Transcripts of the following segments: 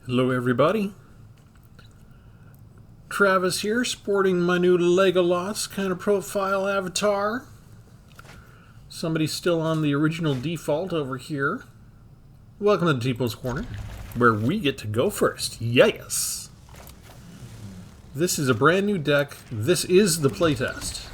Hello everybody, Travis here, sporting my new Legolas kind of profile avatar. Somebody's still on the original default over here. Welcome to Tpull's Corner, where we get to go first. Yes! This is a brand new deck. This is the playtest.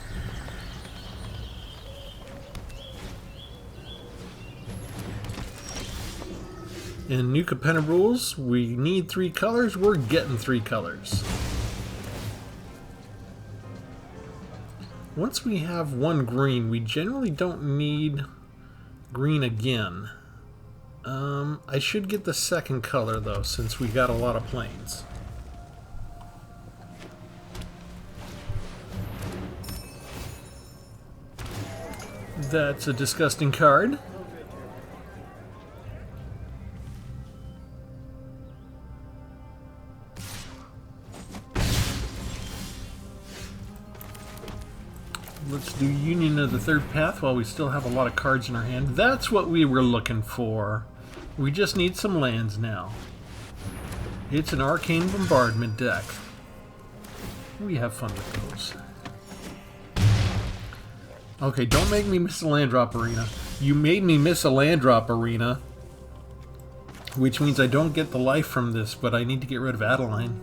In New Capenna rules, we need 3 colors. We're getting 3 colors. Once we have 1 green, we generally don't need green again. I should get the 2nd color though, since we got a lot of planes. That's a disgusting card. Let's do Union of the Third Path while we still have a lot of cards in our hand. That's what we were looking for. We just need some lands now. It's an Arcane bombardment deck. We have fun with those. Okay, don't make me miss a land drop arena. You made me miss a land drop arena, which means I don't get the life from this, but I need to get rid of Adeline.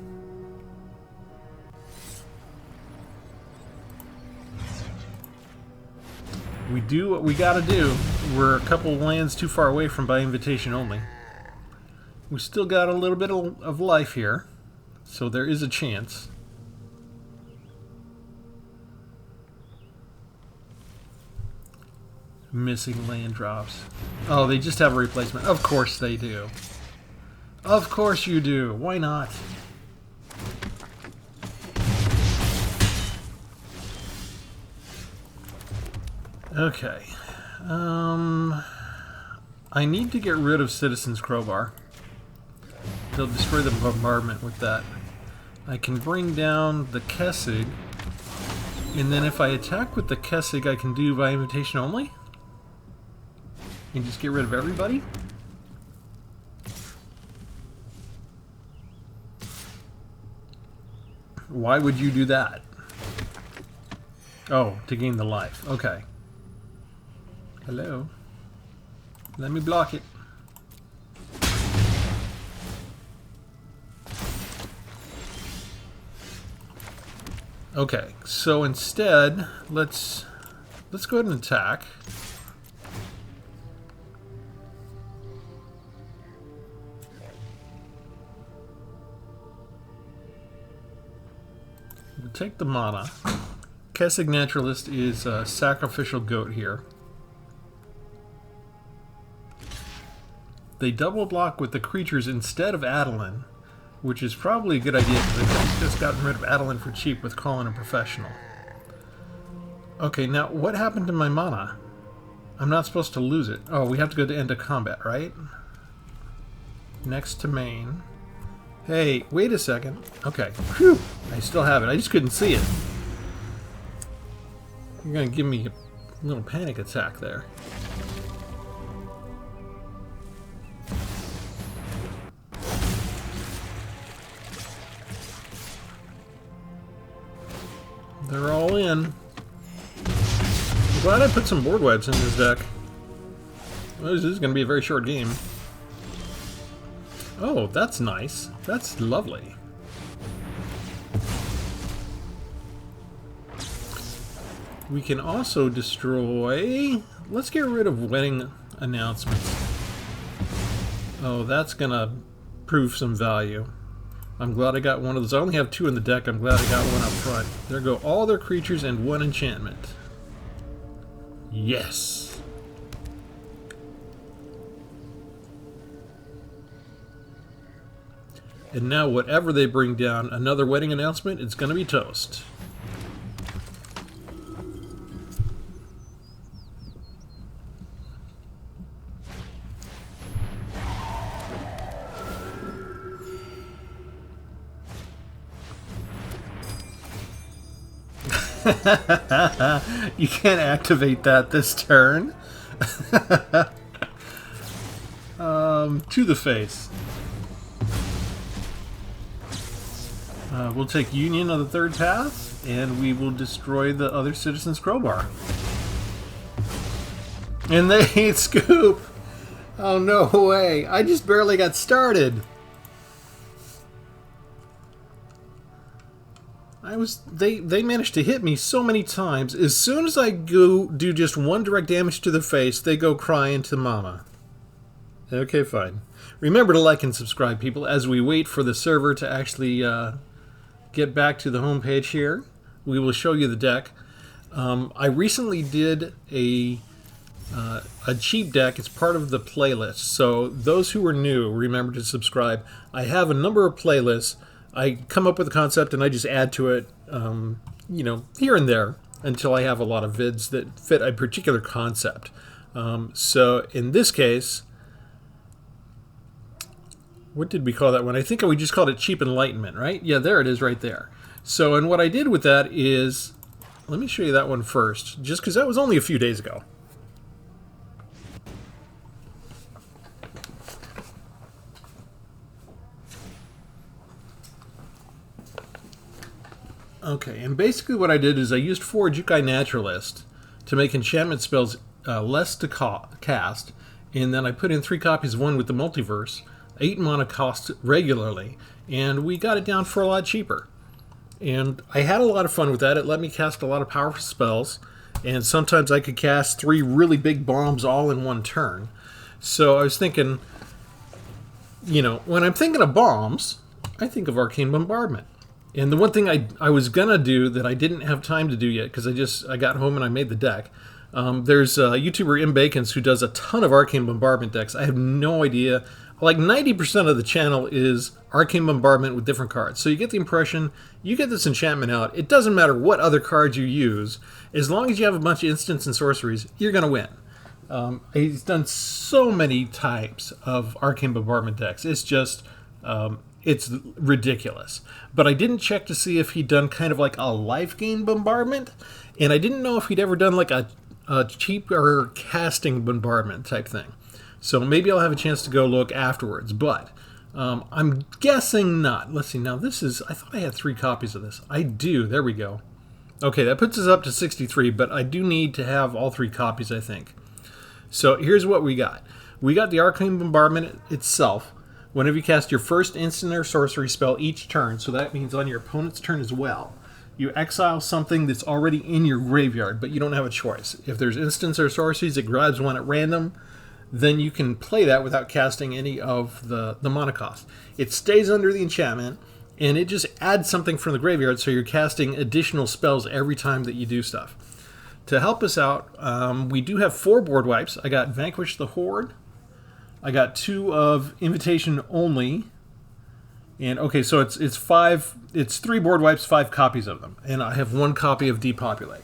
We do what we gotta do. We're a couple of lands too far away from by invitation only. We still got a little bit of life here, so there is a chance. Missing land drops. Oh, they just have a replacement. Of course they do. Of course you do. Why not? Okay. I need to get rid of Citizen's Crowbar. They'll destroy the bombardment with that. I can bring down the Kessig, and then if I attack with the Kessig, I can do by invitation only? And just get rid of everybody? Why would you do that? Oh, to gain the life. Okay. Hello. Let me block it. Okay, so instead, let's go ahead and attack. We'll take the mana. Kessig Naturalist is a sacrificial goat here. They double block with the creatures instead of Adeline, which is probably a good idea because they've just gotten rid of Adeline for cheap with calling a professional. Okay, now what happened to my mana? I'm not supposed to lose it. Oh, we have to go to end of combat, right? Next to main. Hey, wait a second. Okay, whew, I still have it. I just couldn't see it. You're gonna give me a little panic attack there. They're all in. I'm glad I put some board wipes in this deck. Well, this is going to be a very short game. Oh, that's nice. That's lovely. We can also destroy... Let's get rid of wedding announcements. Oh, that's going to prove some value. I'm glad I got one of those. I only have 2 in the deck. I'm glad I got one up front. There go all their creatures and 1 enchantment. Yes! And now whatever they bring down, another wedding announcement, it's going to be toast. You can't activate that this turn. To the face. We'll take Union on the third pass, and we will destroy the other Citizen's Crowbar. And they scoop! Oh, no way. I just barely got started. They managed to hit me so many times. As soon as I go do just one direct damage to the face, they go crying to mama. Okay, fine. Remember to like and subscribe, people, as we wait for the server to actually get back to the home page here. We will show you the deck. I recently did a cheap deck. It's part of the playlist. So those who are new, remember to subscribe. I have a number of playlists. I come up with a concept and I just add to it, you know, here and there until I have a lot of vids that fit a particular concept. So in this case, what did we call that one? I think we just called it Cheap Enlightenment, right? Yeah, there it is right there. So, and what I did with that is, let me show you that one first, just because that was only a few days ago. Okay, and basically what I did is I used 4 Jukai Naturalist to make enchantment spells less to cast, and then I put in 3 copies of one with the Multiverse, 8 mana cost regularly, and we got it down for a lot cheaper. And I had a lot of fun with that. It let me cast a lot of powerful spells, and sometimes I could cast 3 really big bombs all in one turn. So I was thinking, you know, when I'm thinking of bombs, I think of Arcane Bombardment. And the one thing I was gonna do that I didn't have time to do yet, because I got home and I made the deck. There's a YouTuber M Bacons who does a ton of Arcane Bombardment decks. I have no idea. Like 90% of the channel is Arcane Bombardment with different cards. So you get the impression, you get this enchantment out, it doesn't matter what other cards you use, as long as you have a bunch of instants and sorceries, you're gonna win. He's done so many types of Arcane Bombardment decks. It's just, it's ridiculous. But I didn't check to see if he'd done kind of like a life gain bombardment, and I didn't know if he'd ever done like a cheaper casting bombardment type thing. So maybe I'll have a chance to go look afterwards, but I'm guessing not. Let's see, now this is, I thought I had 3 copies of this. I do, there we go. Okay, that puts us up to 63, but I do need to have all 3 copies, I think. So here's what we got. We got the Arcane Bombardment itself. Whenever you cast your first instant or sorcery spell each turn, so that means on your opponent's turn as well, you exile something that's already in your graveyard, but you don't have a choice. If there's instants or sorceries, it grabs one at random, then you can play that without casting any of the mana cost. It stays under the enchantment, and it just adds something from the graveyard, so you're casting additional spells every time that you do stuff. To help us out, we do have 4 board wipes. I got Vanquish the Horde. I got 2 of Invitation Only. And okay, so it's 3 board wipes, 5 copies of them. And I have 1 copy of Depopulate.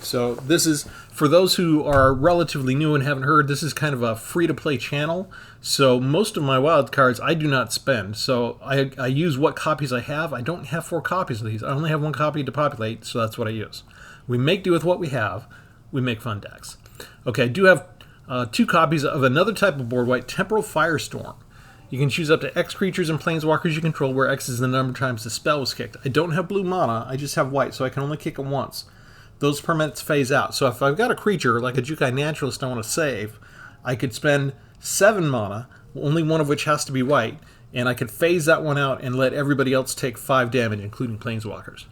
So this is, for those who are relatively new and haven't heard, this is kind of a free-to-play channel. So most of my wild cards I do not spend. So I use what copies I have. I don't have 4 copies of these. I only have 1 copy of Depopulate, so that's what I use. We make do with what we have. We make fun decks. Okay, I do have 2 copies of another type of board wipe, Temporal Firestorm. You can choose up to X creatures and planeswalkers you control, where X is the number of times the spell was kicked. I don't have blue mana, I just have white, so I can only kick it once. Those permanents phase out. So if I've got a creature, like a Jukai Naturalist I want to save, I could spend 7 mana, only one of which has to be white, and I could phase that one out and let everybody else take 5 damage, including planeswalkers.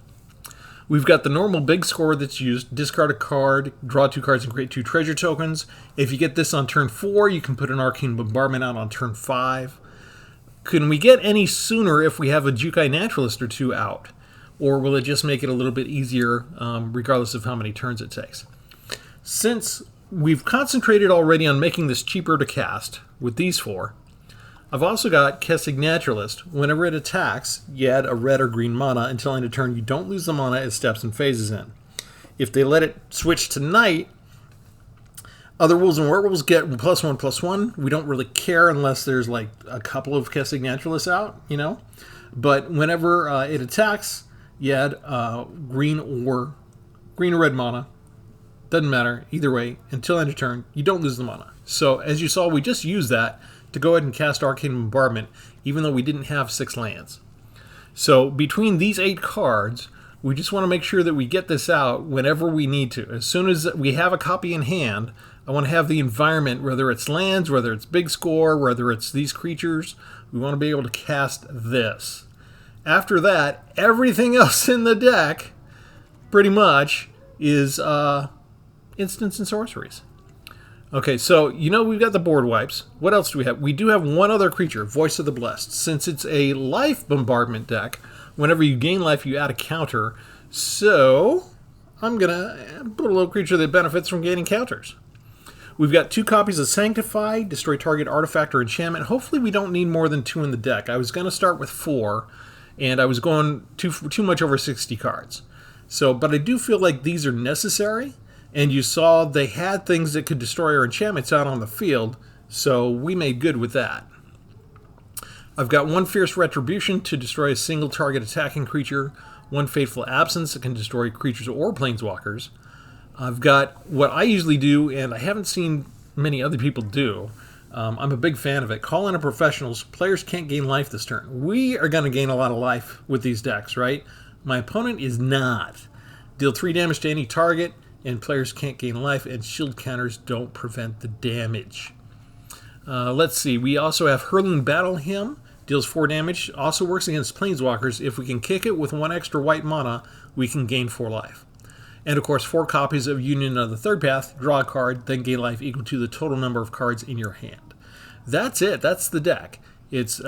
We've got the normal big score that's used. Discard a card, draw 2 cards, and create 2 treasure tokens. If you get this on turn 4, you can put an Arcane Bombardment out on turn 5. Can we get any sooner if we have a Jukai Naturalist or 2 out? Or will it just make it a little bit easier, regardless of how many turns it takes? Since we've concentrated already on making this cheaper to cast with these 4, I've also got Kessig Naturalist. Whenever it attacks, you add a red or green mana until end of turn. You don't lose the mana as steps and phases in. If they let it switch to night, other wolves and werewolves get +1/+1. We don't really care unless there's like a couple of Kessig Naturalists out, you know. But whenever it attacks, you add green or red mana. Doesn't matter, either way, until end of turn, you don't lose the mana. So as you saw, we just used that to go ahead and cast Arcane Bombardment, even though we didn't have 6 lands. So between these 8 cards, we just want to make sure that we get this out whenever we need to. As soon as we have a copy in hand, I want to have the environment, whether it's lands, whether it's big score, whether it's these creatures, we want to be able to cast this. After that, everything else in the deck, pretty much, is instants and sorceries. Okay, so we've got the board wipes. What else do we have? We do have one other creature, Voice of the Blessed. Since it's a life bombardment deck, whenever you gain life, you add a counter. So I'm going to put a little creature that benefits from gaining counters. We've got 2 copies of Sanctify, destroy target artifact or enchantment. Hopefully we don't need more than 2 in the deck. I was going to start with 4, and I was going too much over 60 cards. But I do feel like these are necessary. And you saw they had things that could destroy our enchantments out on the field, so we made good with that. I've got 1 Fierce Retribution to destroy a single target attacking creature, 1 Fateful Absence that can destroy creatures or planeswalkers. I've got what I usually do, and I haven't seen many other people do. I'm a big fan of it. Call in a Professionals. Players can't gain life this turn. We are going to gain a lot of life with these decks, right? My opponent is not. Deal 3 damage to any target, and players can't gain life, and shield counters don't prevent the damage. Let's see. We also have Hurling Battle Hymn. Deals 4 damage. Also works against planeswalkers. If we can kick it with 1 extra white mana, we can gain 4 life. And of course, 4 copies of Union of the Third Path. Draw a card, then gain life equal to the total number of cards in your hand. That's it. That's the deck. It's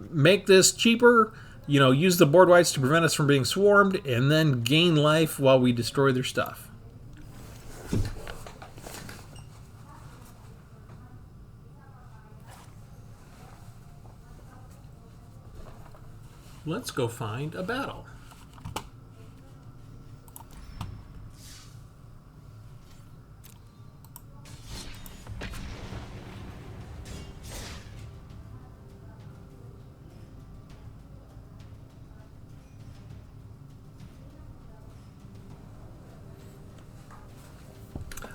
make this cheaper. Use the board wipes to prevent us from being swarmed, and then gain life while we destroy their stuff. Let's go find a battle.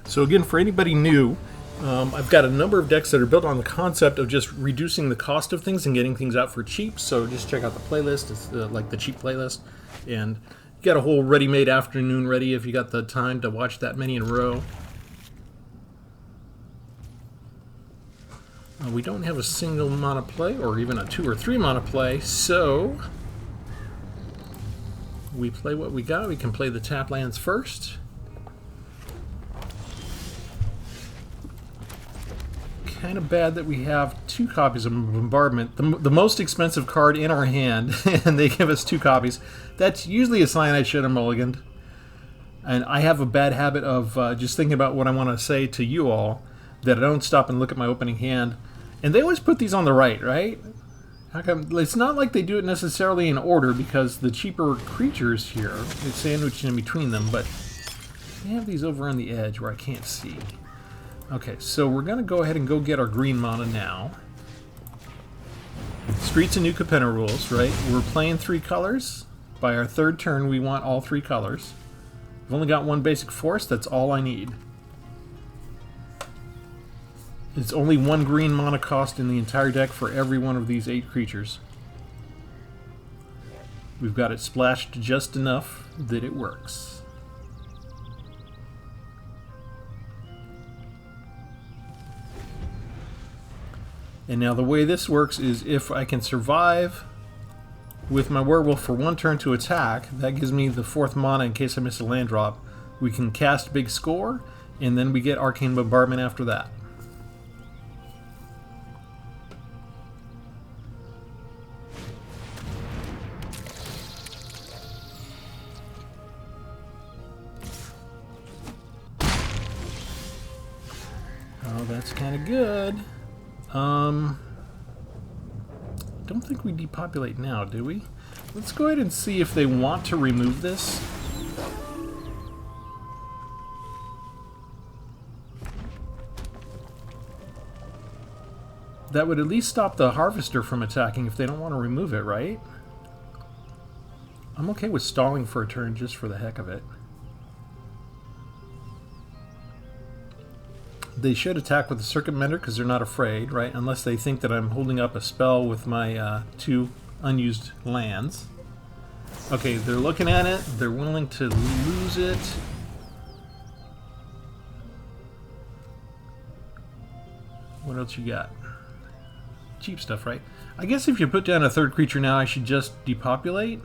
So again, for anybody new, I've got a number of decks that are built on the concept of just reducing the cost of things and getting things out for cheap. So just check out the playlist. It's like the cheap playlist. And you got a whole ready-made afternoon ready if you got the time to watch that many in a row. We don't have a single mana play or even a 2 or 3 mana play. So we play what we got. We can play the tap lands first. Kind of bad that we have 2 copies of Bombardment, the most expensive card in our hand, and they give us 2 copies. That's usually a sign I should have mulliganed. And I have a bad habit of just thinking about what I want to say to you all, that I don't stop and look at my opening hand. And they always put these on the right? How come? It's not like they do it necessarily in order, because the cheaper creatures here, it's sandwiched in between them, but they have these over on the edge where I can't see. Okay, so we're going to go ahead and go get our green mana now. Streets and New Capenna rules, right? We're playing 3 colors. By our 3rd turn, we want all 3 colors. I've only got 1 basic force. That's all I need. It's only 1 green mana cost in the entire deck for every one of these 8 creatures. We've got it splashed just enough that it works. And now the way this works is if I can survive with my werewolf for 1 turn to attack, that gives me the 4th mana in case I miss a land drop. We can cast Big Score, and then we get Arcane Bombardment after that. Oh, that's kind of good. Don't think we depopulate now, do we? Let's go ahead and see if they want to remove this. That would at least stop the Harvester from attacking if they don't want to remove it, right? I'm okay with stalling for a turn just for the heck of it. They should attack with the Circuit Mender because they're not afraid, right? Unless they think that I'm holding up a spell with my 2 unused lands. Okay, they're looking at it. They're willing to lose it. What else you got? Cheap stuff, right? I guess if you put down a third creature now, I should just depopulate.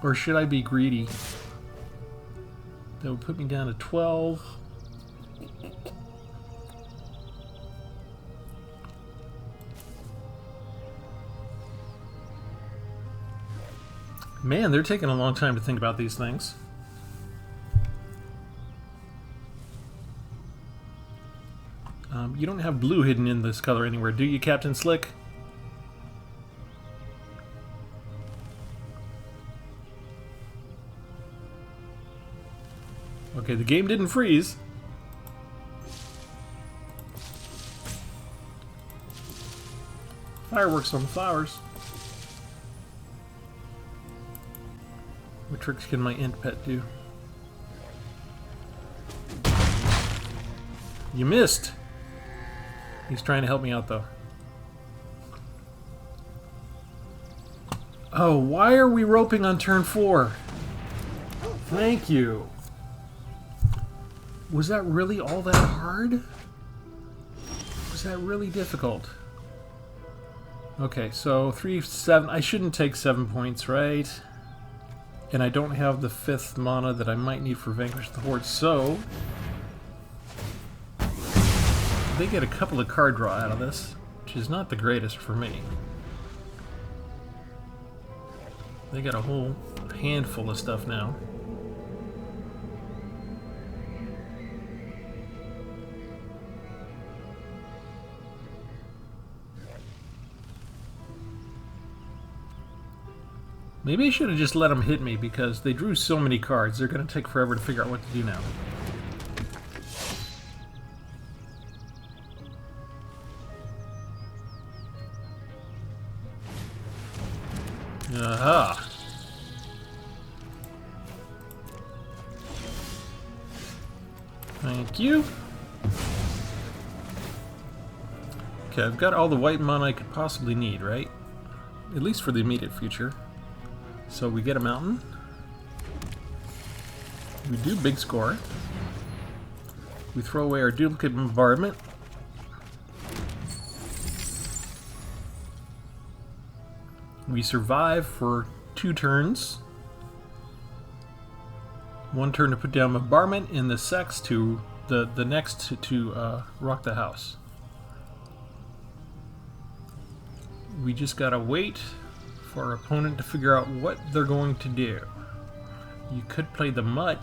Or should I be greedy? That would put me down to 12. Man, they're taking a long time to think about these things. You don't have blue hidden in this color anywhere, do you, Captain Slick? Okay, the game didn't freeze. Fireworks on the flowers. What tricks can my int pet do? You missed! He's trying to help me out, though. Oh, why are we roping on turn 4? Thank you. Was that really all that hard? Was that really difficult? Okay, so 3, 7. I shouldn't take 7 points, right? And I don't have the 5th mana that I might need for Vanquish the Horde, so they get a couple of card draw out of this, which is not the greatest for me. They got a whole handful of stuff now. Maybe I should have just let them hit me because they drew so many cards. They're going to take forever to figure out what to do now. Aha! Thank you. Okay, I've got all the white mana I could possibly need, right? At least for the immediate future. So we get a mountain. We do big score. We throw away our duplicate bombardment. We survive for 2 turns. 1 turn to put down bombardment, and the sex to the next to rock the house. We just gotta wait for our opponent to figure out what they're going to do. You could play the mutt.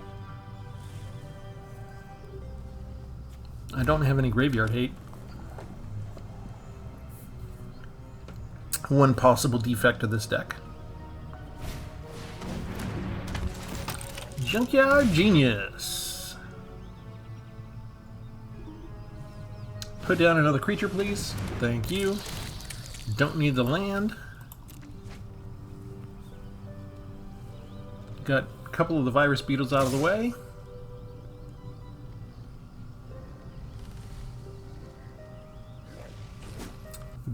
I don't have any graveyard hate. One possible defect of this deck. Junkyard Genius. Put down another creature, please. Thank you. Don't need the land. Got a couple of the virus beetles out of the way.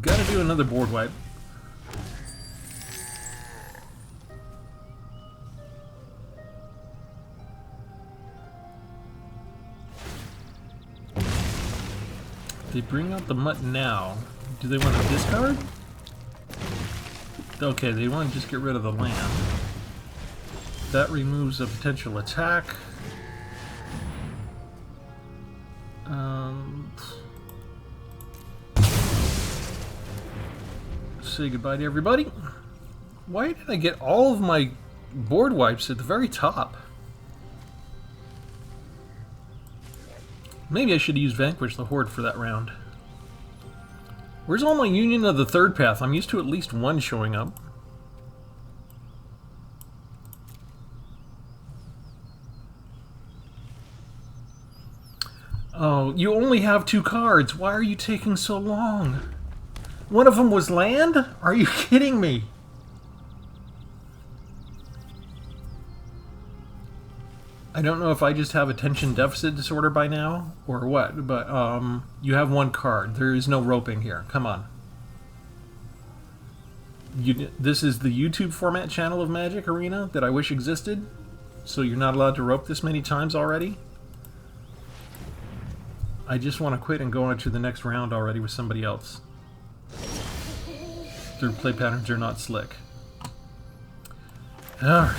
Gotta do another board wipe. They bring out the mutt now. Do they want to discard? Okay, they want to just get rid of the land. That removes a potential attack. Say goodbye to everybody. Why did I get all of my board wipes at the very top? Maybe I should use Vanquish the Horde for that round. Where's all my Union of the Third Path? I'm used to at least one showing up. Oh, you only have 2 cards. Why are you taking so long? One of them was land? Are you kidding me? I don't know if I just have attention deficit disorder by now or what, but you have one card. There is no roping here. Come on. This is the YouTube format channel of Magic Arena that I wish existed, so you're not allowed to rope this many times already? I just want to quit and go on to the next round already with somebody else. Their play patterns are not slick. Alright.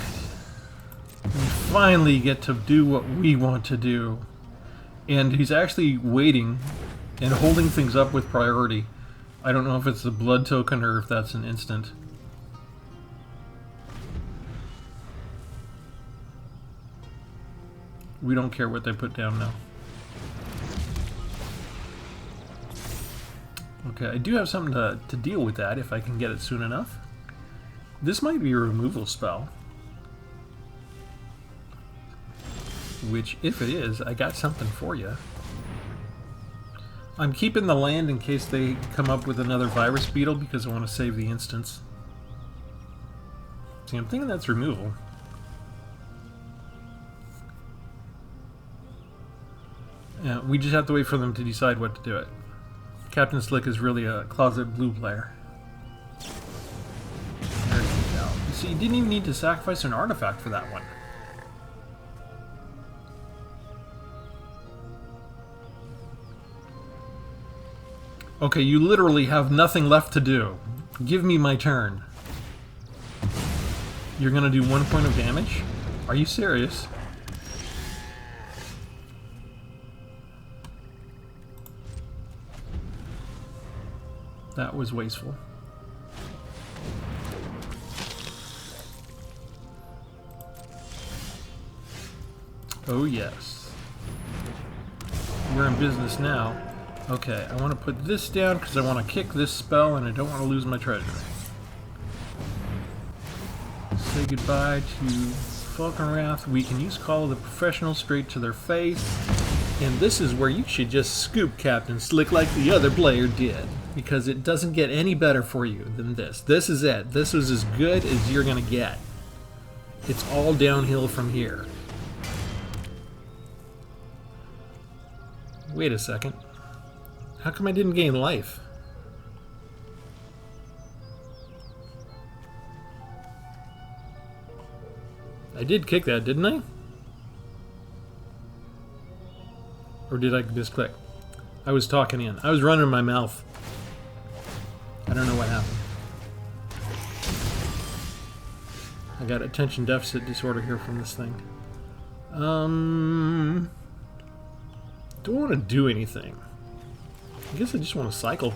We finally get to do what we want to do. And he's actually waiting and holding things up with priority. I don't know if it's the blood token or if that's an instant. We don't care what they put down now. Okay, I do have something to deal with that if I can get it soon enough. This might be a removal spell. Which, if it is, I got something for you. I'm keeping the land in case they come up with another virus beetle because I want to save the instance. See, I'm thinking that's removal. Yeah, we just have to wait for them to decide what to do it. Captain Slick is really a closet blue player. There you go. See, you didn't even need to sacrifice an artifact for that one. Okay, you literally have nothing left to do. Give me my turn. You're gonna do 1 point of damage? Are you serious? That was wasteful. Oh yes. We're in business now. Okay, I want to put this down because I want to kick this spell and I don't want to lose my treasure. Say goodbye to Falconwrath. We can use Call of the Professional straight to their face. And this is where you should just scoop Captain Slick like the other player did. Because it doesn't get any better for you than this. This is it. This is as good as you're going to get. It's all downhill from here. Wait a second. How come I didn't gain life? I did kick that, didn't I? Or did I misclick? I was talking in. I was running my mouth. I don't know what happened. I got attention deficit disorder here from this thing. Don't want to do anything. I guess I just want to cycle.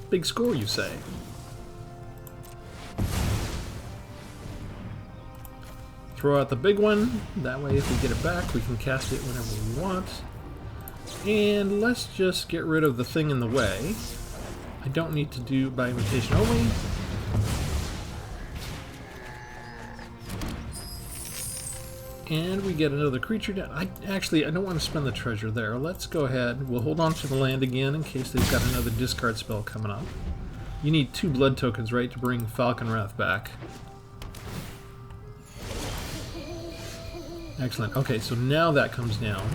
Big score, you say? Throw out the big one. That way, if we get it back, we can cast it whenever we want. And let's just get rid of the thing in the way. I don't need to do by invitation only. And we get another creature down. I don't want to spend the treasure there. Let's go ahead. We'll hold on to the land again in case they've got another discard spell coming up. You need 2 blood tokens, right, to bring Falconwrath back. Excellent. Okay, so now that comes down.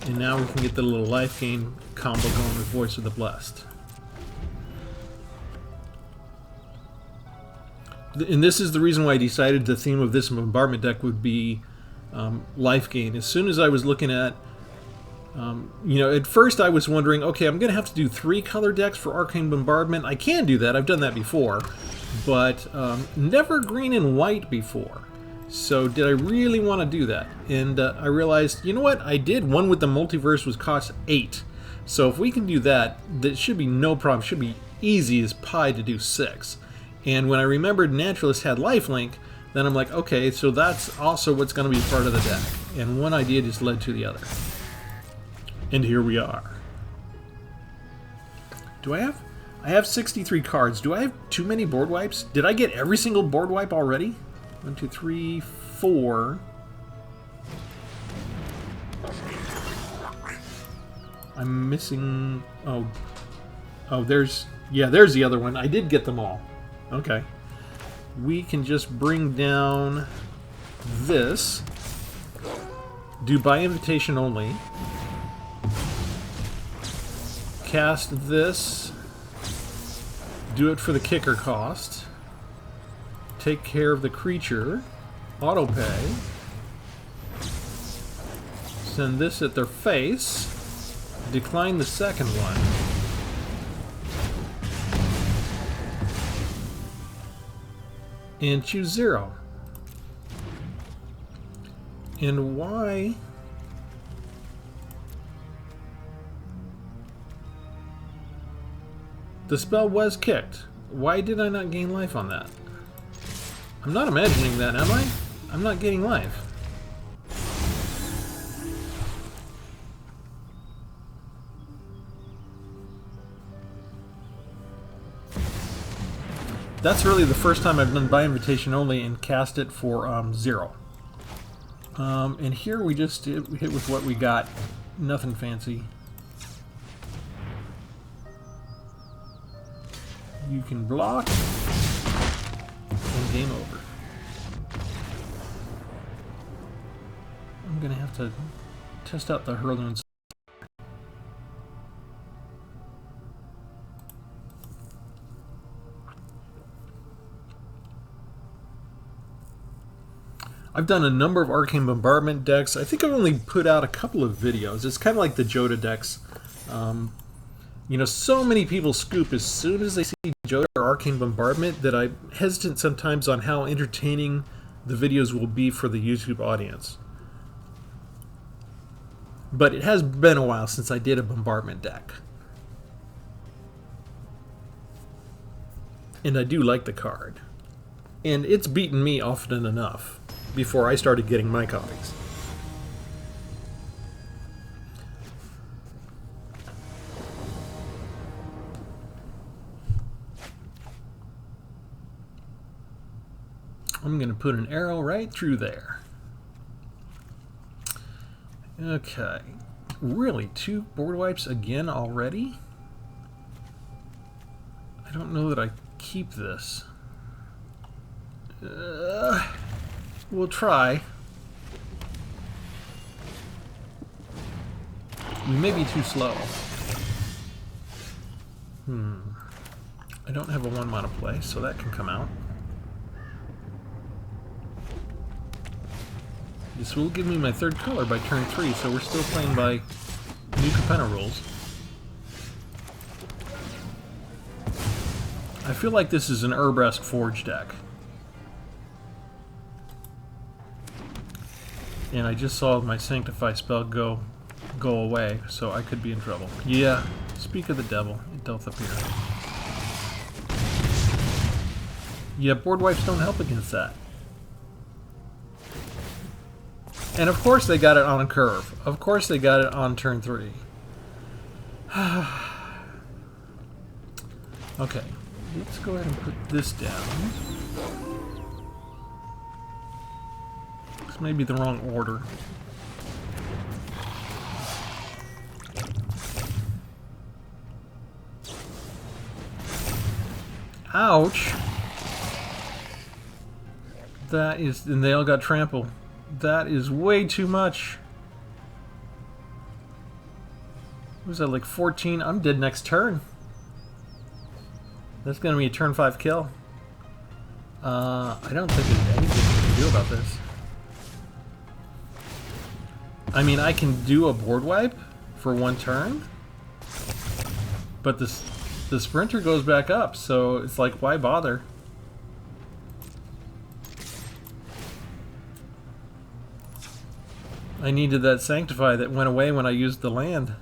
And now we can get the little life gain combo going with Voice of the Blessed. And this is the reason why I decided the theme of this bombardment deck would be life gain. As soon as I was looking at, at first I was wondering, okay, I'm going to have to do 3 color decks for Arcane Bombardment. I can do that. I've done that before. But never green and white before. So did I really want to do that? And I realized, you know what? I did. One with the multiverse was cost 8. So if we can do that, that should be no problem. Should be easy as pie to do 6. And when I remembered Naturalist had lifelink, then I'm like, okay, so that's also what's going to be part of the deck. And one idea just led to the other. And here we are. Do I have 63 cards. Do I have too many board wipes? Did I get every single board wipe already? 1, 2, 3, 4. I'm missing... Oh, there's the other one. I did get them all. Okay. we can just bring down this, do by invitation only, cast this, do it for the kicker cost, take care of the creature, auto pay, send this at their face, decline the second one, and choose 0. And why? The spell was kicked. Why did I not gain life on that? I'm not imagining that, am I? I'm not getting life. That's really the first time I've done by invitation only and cast it for 0. And here we just hit with what we got. Nothing fancy. You can block, and game over. I'm gonna have to test out the Hurloons. I've done a number of Arcane Bombardment decks. I think I've only put out a couple of videos. It's kind of like the Joda decks. You know, so many people scoop as soon as they see Joda or Arcane Bombardment that I'm hesitant sometimes on how entertaining the videos will be for the YouTube audience. But it has been a while since I did a Bombardment deck. And I do like the card. And it's beaten me often enough before I started getting my copies. I'm going to put an arrow right through there. Okay. Really, 2 board wipes again already? I don't know that I keep this. We'll try. We may be too slow. I don't have a 1-mana play, so that can come out. This will give me my 3rd color by turn 3, so we're still playing by New Capenna rules. I feel like this is an Urbrask Forge deck. And I just saw my Sanctify spell go away, so I could be in trouble. Yeah, speak of the devil, it doth appear. Yeah, board wipes don't help against that. And of course they got it on a curve. Of course they got it on turn 3. Okay, let's go ahead and put this down. This may be the wrong order. Ouch! That is, and they all got trampled. That is way too much. What was that, like 14? I'm dead next turn. That's going to be a turn 5 kill. I don't think there's anything we can do about this. I mean, I can do a board wipe for 1 turn, but the sprinter goes back up, so it's like, why bother? I needed that Sanctify that went away when I used the land.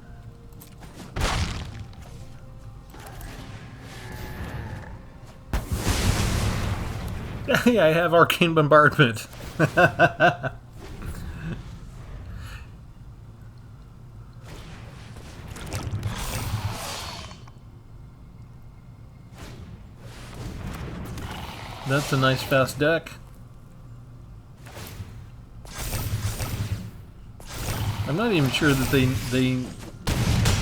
Yeah, I have Arcane Bombardment. That's a nice fast deck. I'm not even sure that they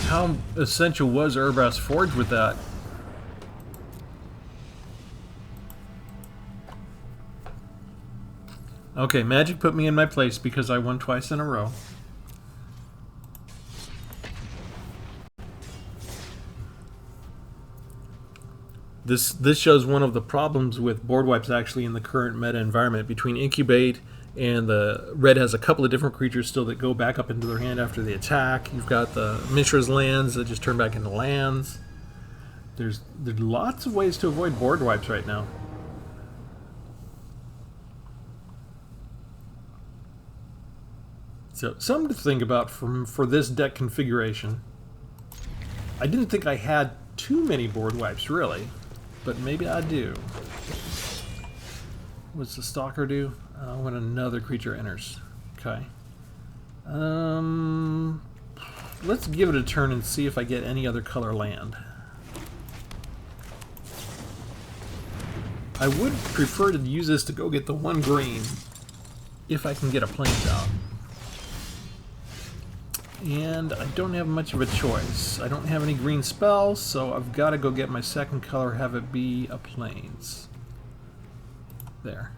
how essential was Urbrask Forge with that. Okay, Magic put me in my place because I won twice in a row. This shows one of the problems with board wipes actually in the current meta environment. Between Incubate and the red has a couple of different creatures still that go back up into their hand after they attack. You've got the Mishra's lands that just turn back into lands. There's lots of ways to avoid board wipes right now. So something to think about for this deck configuration. I didn't think I had too many board wipes really, but maybe I do. What's the Stalker do? When another creature enters. Okay. Let's give it a turn and see if I get any other color land. I would prefer to use this to go get the one green if I can get a plains out. And I don't have much of a choice. I don't have any green spells, so I've got to go get my second color, have it be a plains. There.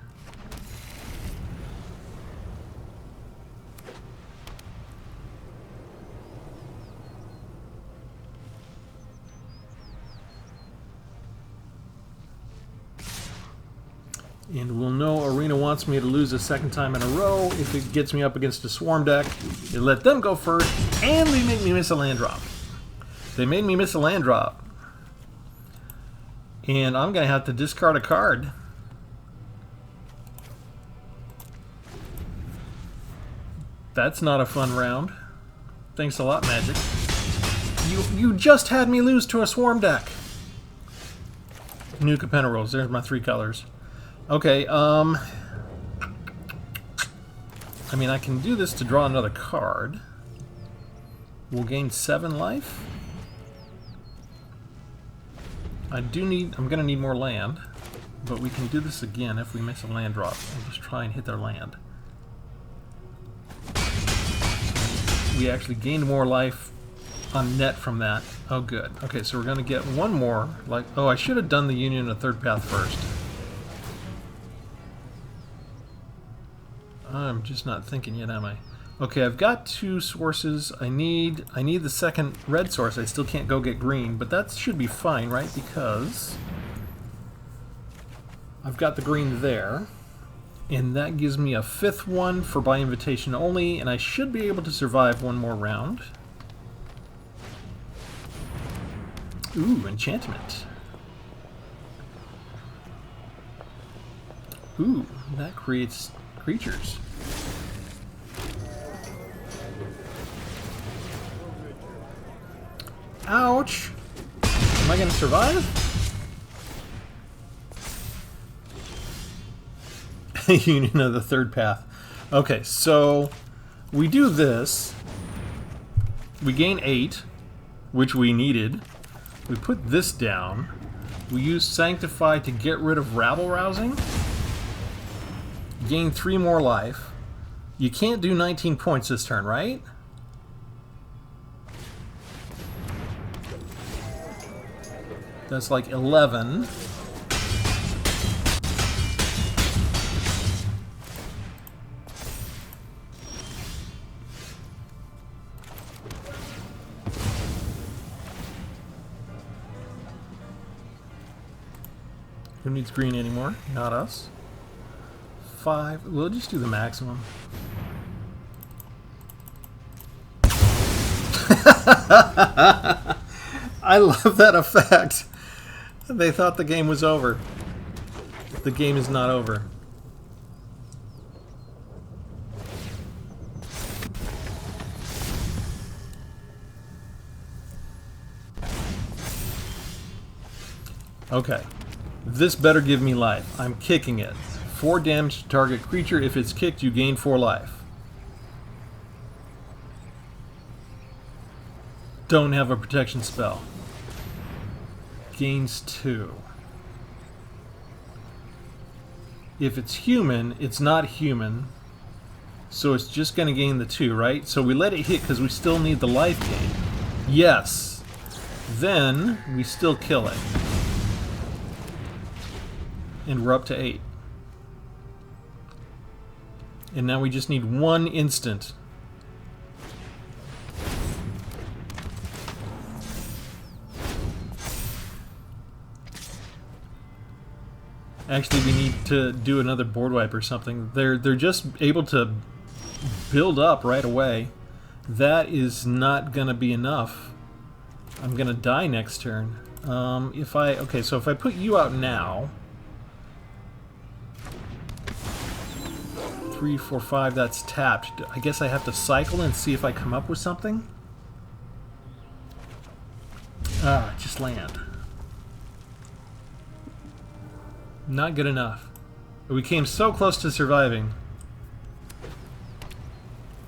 And we'll know Arena wants me to lose a second time in a row if it gets me up against a Swarm deck. They let them go first, and they make me miss a land drop. They made me miss a land drop. And I'm going to have to discard a card. That's not a fun round. Thanks a lot, Magic. You just had me lose to a Swarm deck. New Capenna rolls. There's my 3 colors. Okay, I mean, I can do this to draw another card. We'll gain 7 life. I'm gonna need more land, but we can do this again if we miss a land drop. We'll just try and hit their land. We actually gained more life on net from that. Oh, good. Okay, so we're gonna get one more. Oh, I should have done the Union of Third Path first. I'm just not thinking yet, am I? Okay, I've got 2 sources. I need the second red source. I still can't go get green, but that should be fine, right? Because I've got the green there, and that gives me a 5th one for by invitation only, and I should be able to survive one more round. Ooh, enchantment. Ooh, that creates creatures. Ouch! Am I going to survive? Union of the Third Path. Okay, so we do this. We gain 8, which we needed. We put this down. We use Sanctify to get rid of Rabble Rousing. Gain 3 more life. You can't do 19 points this turn, right? That's like 11. Who needs green anymore? Not us. 5. We'll just do the maximum. I love that effect. They thought the game was over. The game is not over. Okay. This better give me life. I'm kicking it. 4 damage to target creature. If it's kicked, you gain 4 life. Don't have a protection spell. Gains 2. If it's human, it's not human. So it's just going to gain the 2, right? So we let it hit because we still need the life gain. Yes. Then we still kill it. And we're up to 8. And now we just need one instant. Actually, we need to do another board wipe or something. They're just able to build up right away. That is not gonna be enough. I'm gonna die next turn. Okay, so if I put you out now, 3, 4, 5, that's tapped. I guess I have to cycle and see if I come up with something. Just land. Not good enough. We came so close to surviving.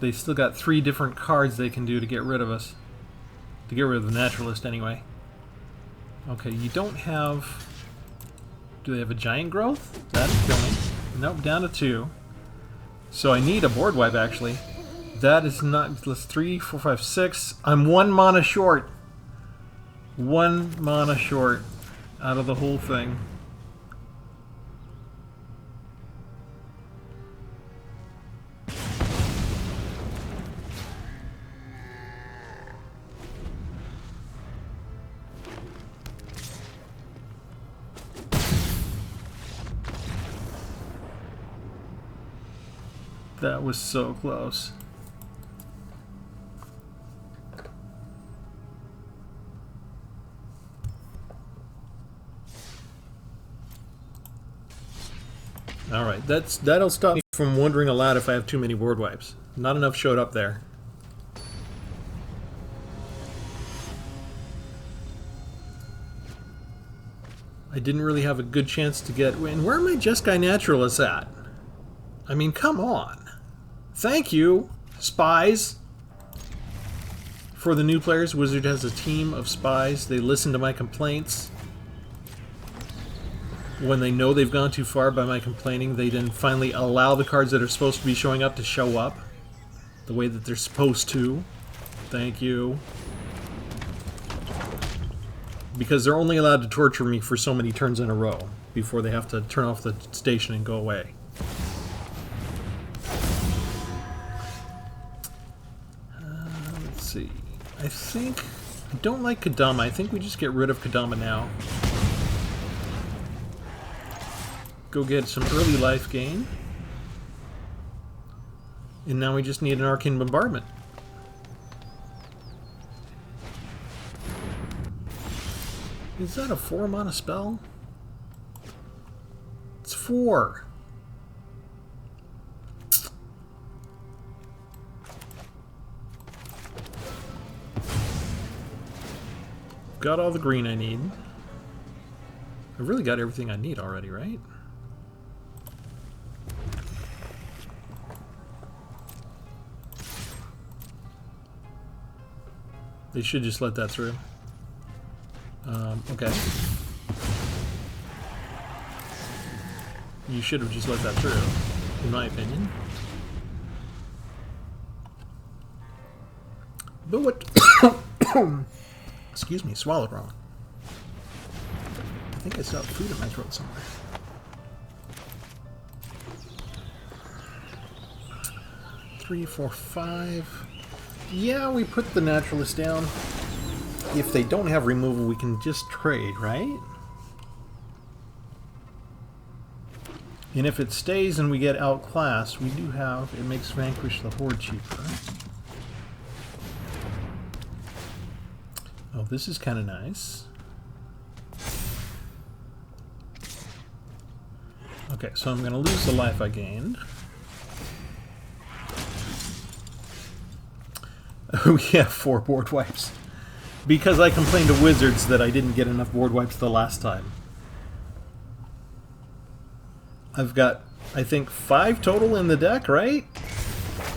They still got 3 different cards they can do to get rid of us. To get rid of the Naturalist, anyway. Okay, you don't have... Do they have a Giant Growth? That'd kill me. Nope, down to 2. So I need a board wipe, actually. That is not... Let's 3, 4, 5, 6. I'm 1 mana short. 1 mana short out of the whole thing. That was so close. Alright, that'll stop me from wondering aloud if I have too many board wipes. Not enough showed up there. I didn't really have a good chance to get... And where are my Jeskai Naturalists at? I mean, come on. Thank you, spies. For the new players, Wizard has a team of spies. They listen to my complaints. When they know they've gone too far by my complaining, they then finally allow the cards that are supposed to be showing up to show up the way that they're supposed to. Thank you. Because they're only allowed to torture me for so many turns in a row before they have to turn off the station and go away. Let's see. I think... I don't like Kadama. I think we just get rid of Kadama now. Go get some early life gain. And now we just need an Arcane Bombardment. Is that a 4 mana spell? It's 4. Got all the green I need. I've really got everything I need already, right? They should just let that through. Okay. You should have just let that through, in my opinion. But what... Excuse me, swallowed wrong. I think I still have food in my throat somewhere. Three, 4, 5... Yeah, we put the Naturalist down. If they don't have removal, we can just trade, right? And if it stays and we get outclassed, we do have... It makes Vanquish the Horde cheaper. Oh, this is kind of nice. Okay, so I'm going to lose the life I gained. We have 4 board wipes. Because I complained to Wizards that I didn't get enough board wipes the last time. I've got, I think, 5 total in the deck, right?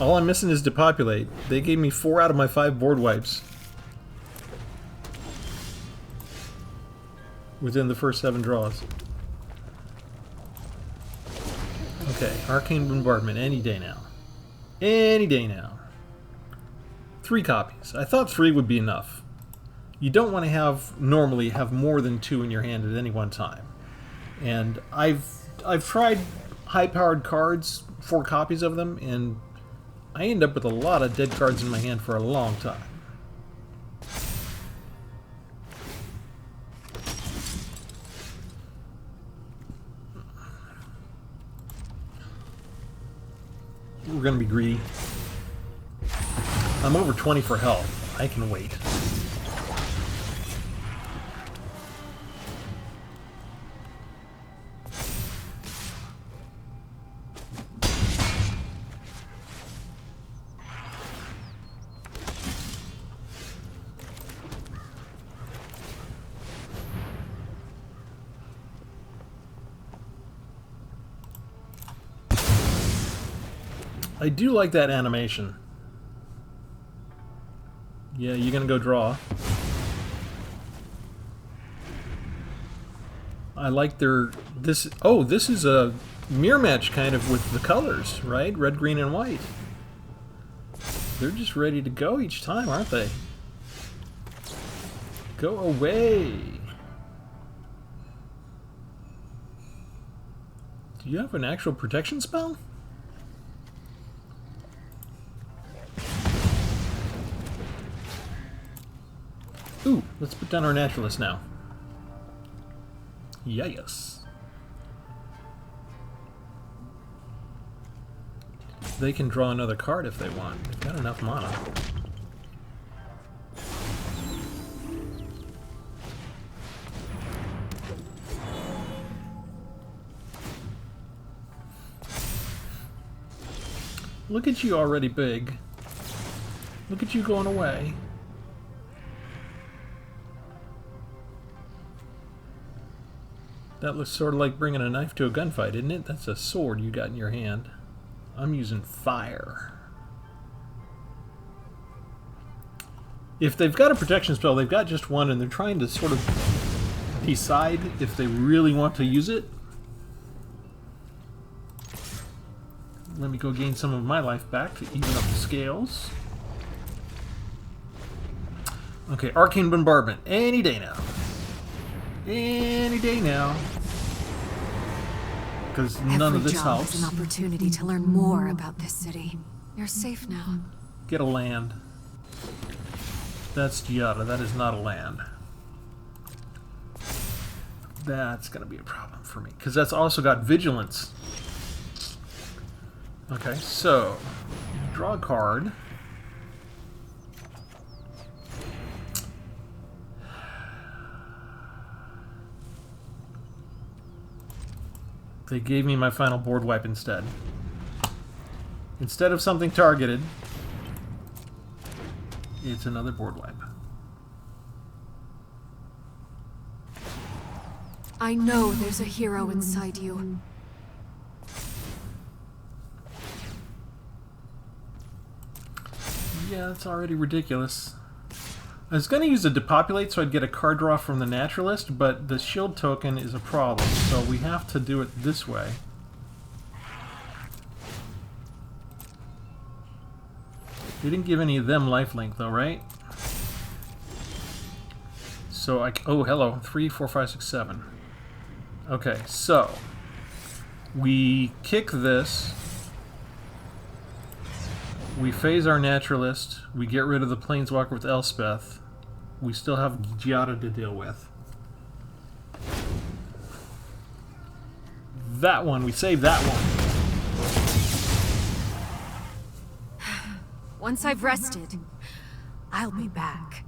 All I'm missing is Depopulate. They gave me 4 out of my 5 board wipes. Within the first 7 draws. Okay, Arcane Bombardment, any day now. Any day now. 3 copies. I thought 3 would be enough. You don't want to normally have more than 2 in your hand at any one time. And I've tried high-powered cards 4 copies of them, and I end up with a lot of dead cards in my hand for a long time. We're going to be greedy. I'm over 20 for health. I can wait. I do like that animation. Yeah, you're gonna go draw. I like their... this... oh, this is a mirror match kind of with the colors, right? Red, green, and white. They're just ready to go each time, aren't they? Go away! Do you have an actual protection spell? Ooh, let's put down our naturalist now. Yes. They can draw another card if they want. They've got enough mana. Look at you already big. Look at you going away. That looks sort of like bringing a knife to a gunfight, isn't it? That's a sword you got in your hand. I'm using fire. If they've got a protection spell, they've got just one, and they're trying to sort of decide if they really want to use it. Let me go gain some of my life back to even up the scales. Okay, Arcane bombardment. Any day now. Any day now. Because none of this helps. Every job is an opportunity to learn more about this city. You're safe now. Get a land. That's Giada. That is not a land. That's going to be a problem for me. Because that's also got vigilance. Okay, so draw a card. They gave me my final board wipe instead. Instead of something targeted, it's another board wipe. I know there's a hero inside you. Yeah, that's already ridiculous. I was going to use a depopulate so I'd get a card draw from the naturalist, but the shield token is a problem, so we have to do it this way. They didn't give any of them lifelink though, right? So oh, hello. 3, 4, 5, 6, 7. Okay, so we kick this. We phase our naturalist. We get rid of the planeswalker with Elspeth. We still have Giada to deal with. That one, we saved that one. Once I've rested, I'll be back.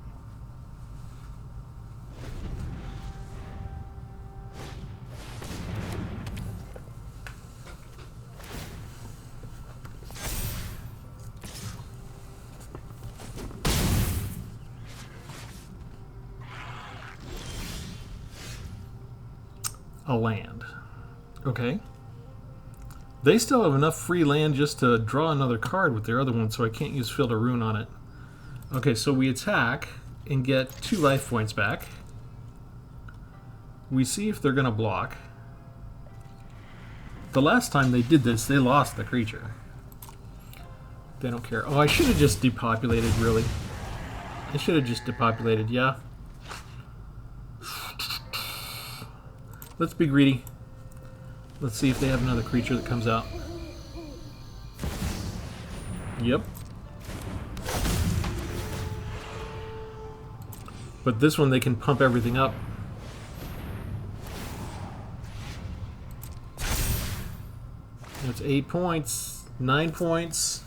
A land. Okay. They still have enough free land just to draw another card with their other one, so I can't use Field of Ruin on it. Okay, so we attack and get 2 life points back. We see if they're going to block. The last time they did this, they lost the creature. They don't care. Oh, I should have just depopulated, really. I should have just depopulated, yeah. Let's be greedy. Let's see if they have another creature that comes out. Yep. But this one they can pump everything up. That's 8 points. 9 points.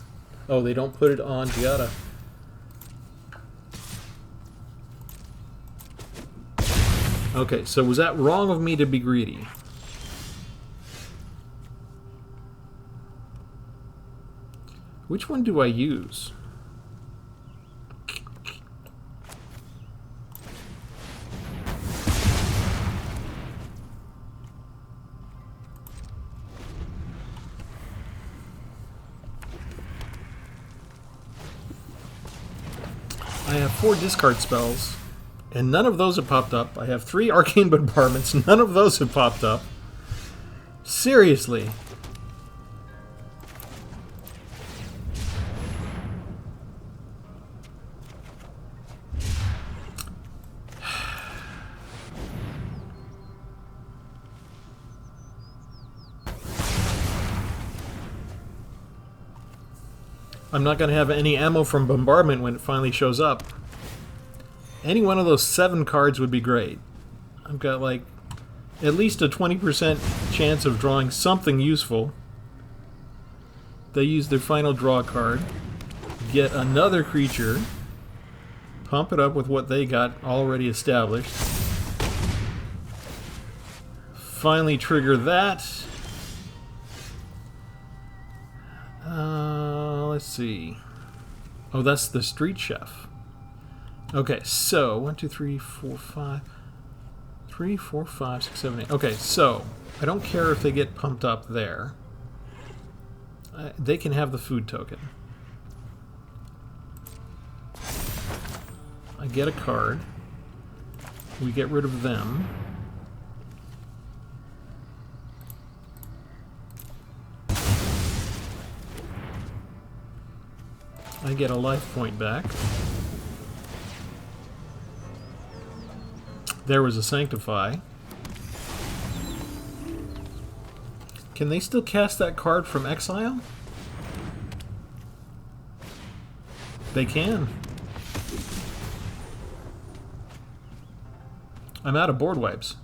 Oh, they don't put it on Giada. Okay, so was that wrong of me to be greedy? Which one do I use? I have 4 discard spells, and none of those have popped up. I have 3 arcane bombardments, none of those have popped up. Seriously. I'm not going to have any ammo from bombardment when it finally shows up. Any one of those 7 cards would be great. I've got like at least a 20% chance of drawing something useful. They use their final draw card, get another creature, pump it up with what they got already established, finally trigger that. Let's see. Oh, that's the street chef. Okay, so 1, 2, 3, 4, 5. 3, 4, 5, 6, 7, 8. Okay, so I don't care if they get pumped up there. They can have the food token. I get a card. We get rid of them. I get a life point back. There was a Sanctify. Can they still cast that card from exile? They can. I'm out of board wipes.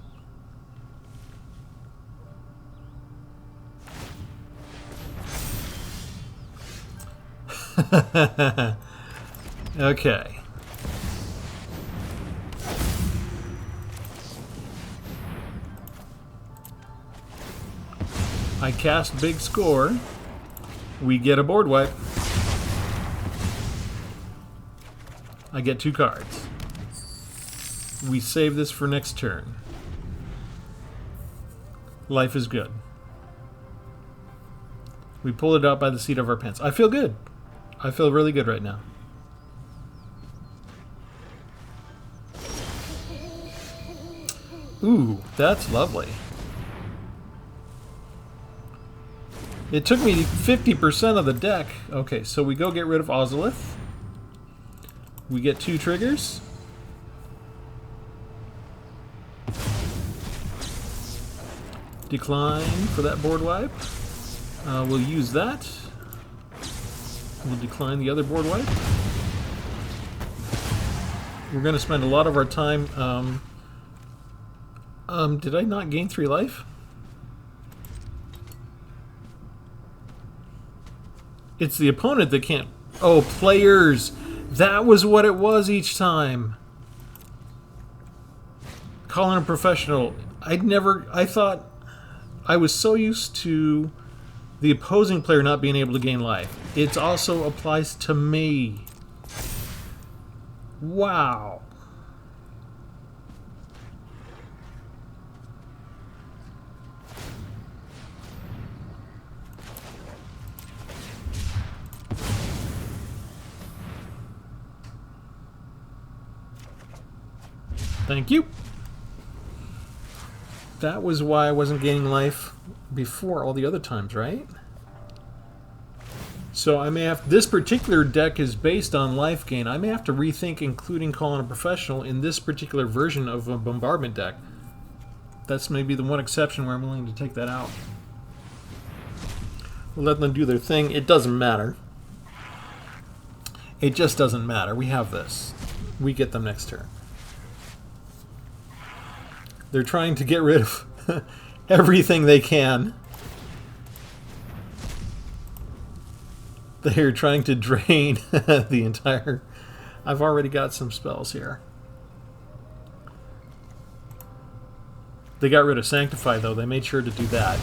Okay. I cast big score. We get a board wipe. I get 2 cards. We save this for next turn. Life is good. We pull it out by the seat of our pants. I feel good. I feel really good right now. Ooh, that's lovely. It took me 50% of the deck. Okay, so we go get rid of Ozolith. We get 2 triggers. Decline for that board wipe. We'll use that. We'll decline the other board wipe. We're going to spend a lot of our time... did I not gain 3 life? It's the opponent that can't... Oh, players! That was what it was each time. Calling a professional. I thought... I was so used to the opposing player not being able to gain life. It also applies to me. Wow. Thank you. That was why I wasn't gaining life before all the other times, right? So I may have... This particular deck is based on life gain. I may have to rethink including Calling a Professional in this particular version of a bombardment deck. That's maybe the one exception where I'm willing to take that out. We'll let them do their thing. It doesn't matter. It just doesn't matter. We have this. We get them next turn. They're trying to get rid of everything they can. They're trying to drain the entire... I've already got some spells here. They got rid of Sanctify, though. They made sure to do that.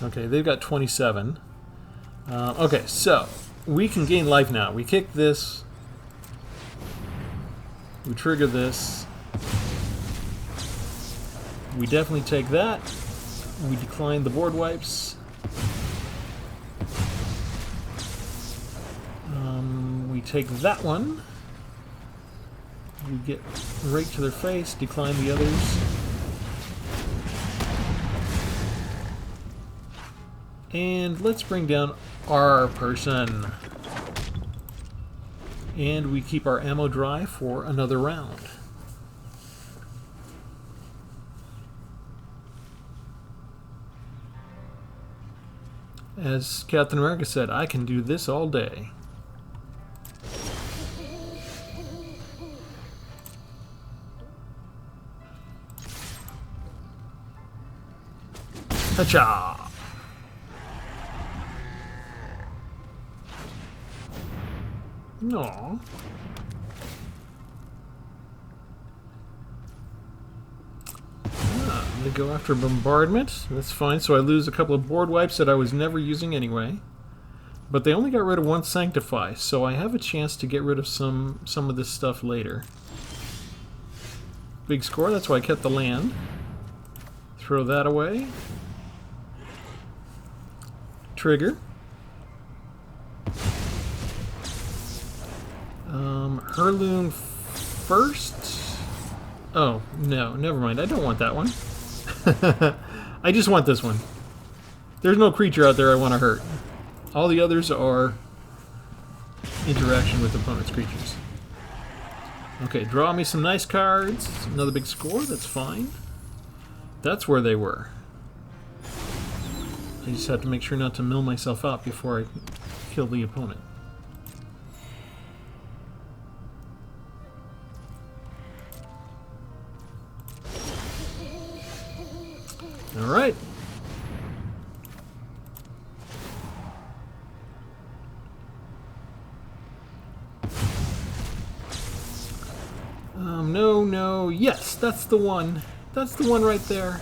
Okay, they've got 27. Okay, so we can gain life now. We kick this. We trigger this. We definitely take that. We decline the board wipes. We take that one. We get right to their face, decline the others. And let's bring down our person. And we keep our ammo dry for another round. As Captain America said, I can do this all day. Ta-cha! No. They go after bombardment. That's fine. So I lose a couple of board wipes that I was never using anyway. But they only got rid of one Sanctify, so I have a chance to get rid of some of this stuff later. Big score. That's why I kept the land. Throw that away. Trigger. Heirloom first. Oh, no, never mind. I don't want that one. I just want this one. There's no creature out there I want to hurt. All the others are interaction with opponent's creatures. Okay, draw me some nice cards. Another big score, that's fine. That's where they were. I just have to make sure not to mill myself out before I kill the opponent. Alright. No. Yes, that's the one. That's the one right there.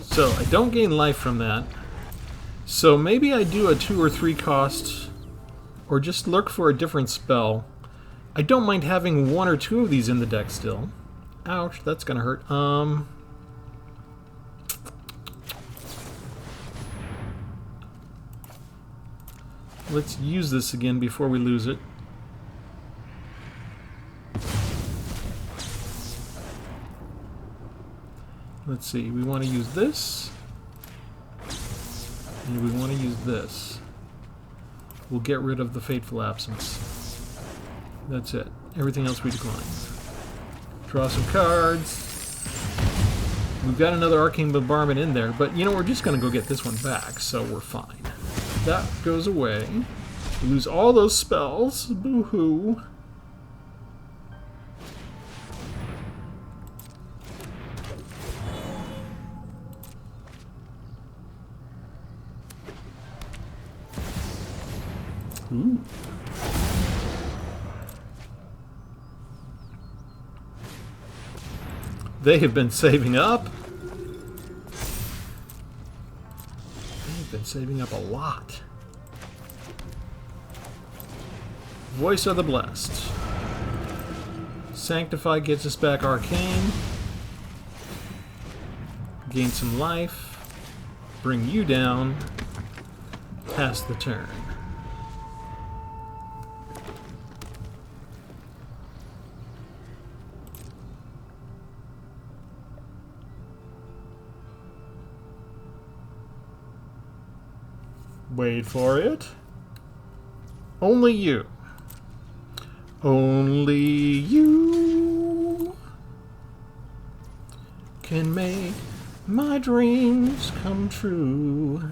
So I don't gain life from that. So maybe I do a 2 or 3 cost, or just look for a different spell. I don't mind having 1 or 2 of these in the deck still. Ouch, that's gonna hurt. Let's use this again before we lose it. Let's see, we want to use this, and we want to use this. We'll get rid of the Fateful Absence. That's it. Everything else we decline. Draw some cards. We've got another Arcane Bombardment in there, but you know, we're just going to go get this one back, so we're fine. That goes away. We lose all those spells. Boo-hoo. Ooh. They have been saving up. They've been saving up a lot. Voice of the Blessed. Sanctify gets us back Arcane. Gain some life. Bring you down. Pass the turn. Wait for it. Only you. Only you can make my dreams come true.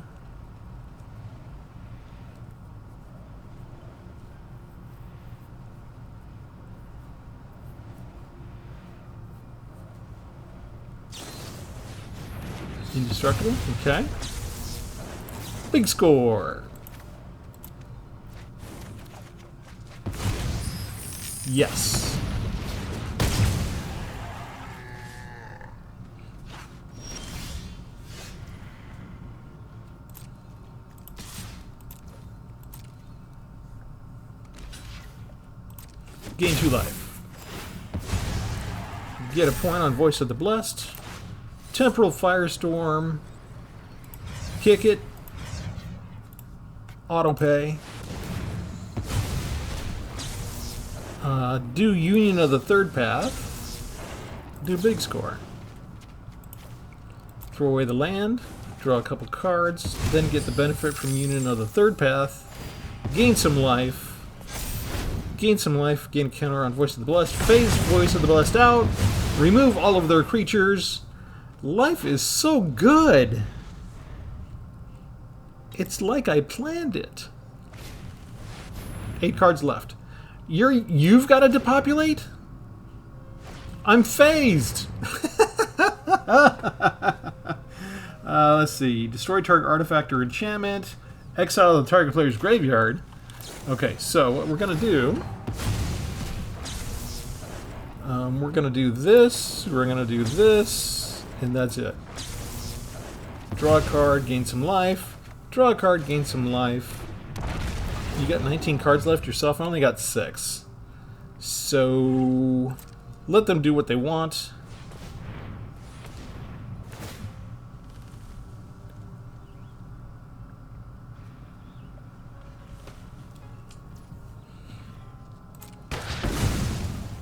Indestructible, okay. Big score. Yes. Gain 2 life. Get a point on Voice of the Blessed. Temporal Firestorm. Kick it. Autopay. Do Union of the Third Path. Do Big Score. Throw away the land. Draw a couple cards. Then get the benefit from Union of the Third Path. Gain some life. Gain some life. Gain a counter on Voice of the Blessed. Phase Voice of the Blessed out. Remove all of their creatures. Life is so good. It's like I planned it. 8 cards left. You've got to depopulate? I'm phased. Let's see. Destroy target artifact or enchantment. Exile the target player's graveyard. Okay, so what we're going to do... we're going to do this. We're going to do this. And that's it. Draw a card, gain some life. Draw a card, gain some life. You got 19 cards left yourself. I only got 6. So let them do what they want.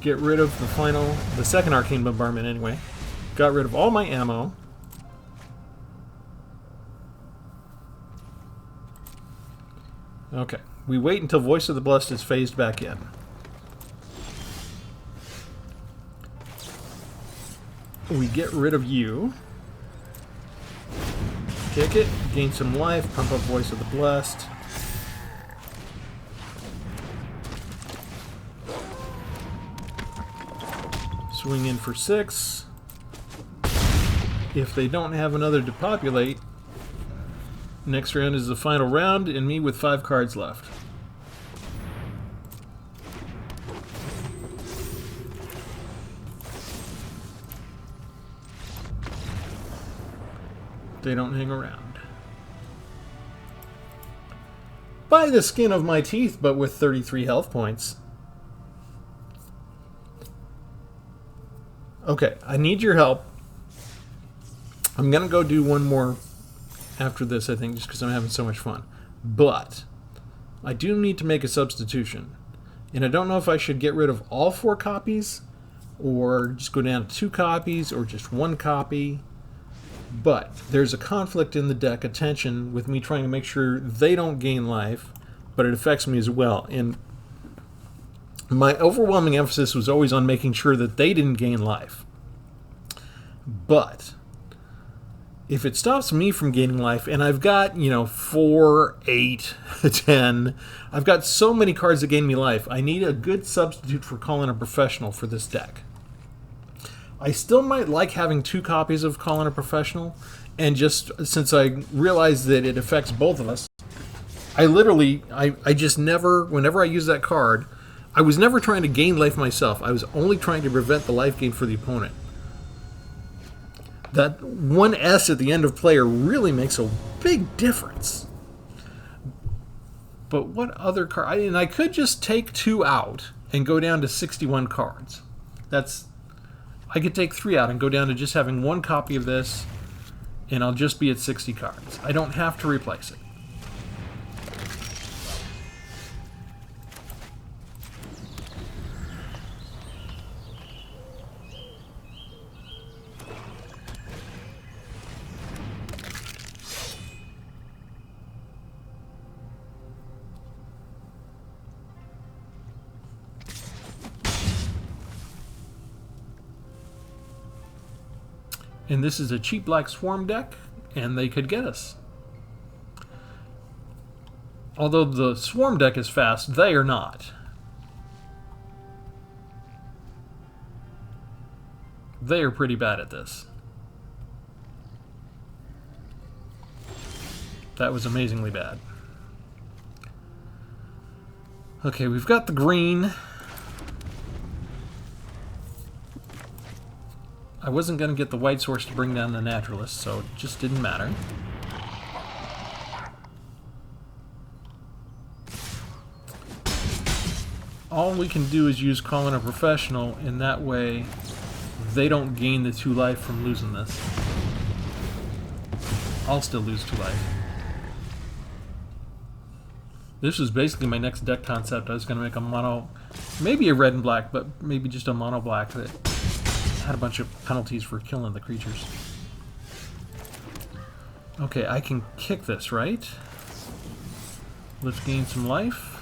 Get rid of the second Arcane Bombardment anyway. Got rid of all my ammo. Okay. We wait until Voice of the Blessed is phased back in. We get rid of you. Kick it. Gain some life. Pump up Voice of the Blessed. Swing in for 6. If they don't have another to populate, next round is the final round, and me with 5 cards left. They don't hang around. By the skin of my teeth, but with 33 health points. Okay, I need your help. I'm going to go do one more after this, I think, just because I'm having so much fun. But I do need to make a substitution. And I don't know if I should get rid of all 4 copies, or just go down to 2 copies, or just 1 copy. But there's a conflict in the deck, a tension, with me trying to make sure they don't gain life, but it affects me as well. And my overwhelming emphasis was always on making sure that they didn't gain life. But if it stops me from gaining life, and I've got, 4, 8, 10, I've got so many cards that gain me life, I need a good substitute for Calling a Professional for this deck. I still might like having 2 copies of Calling a Professional, and just since I realize that it affects both of us, I just never, whenever I use that card, I was never trying to gain life myself. I was only trying to prevent the life gain for the opponent. That one S at the end of player really makes a big difference. But what other card? And I could just take 2 out and go down to 61 cards. I could take 3 out and go down to just having 1 copy of this, and I'll just be at 60 cards. I don't have to replace it. And this is a cheap black swarm deck, and they could get us. Although the swarm deck is fast, they are not. They are pretty bad at this. That was amazingly bad. Okay, we've got the green. I wasn't going to get the white source to bring down the naturalist, so it just didn't matter. All we can do is use Calling a Professional, and that way they don't gain the 2 life from losing this. I'll still lose 2 life. This was basically my next deck concept. I was going to make a mono, maybe a red and black, but maybe just a mono black that had a bunch of penalties for killing the creatures. Okay, I can kick this, right? Let's gain some life.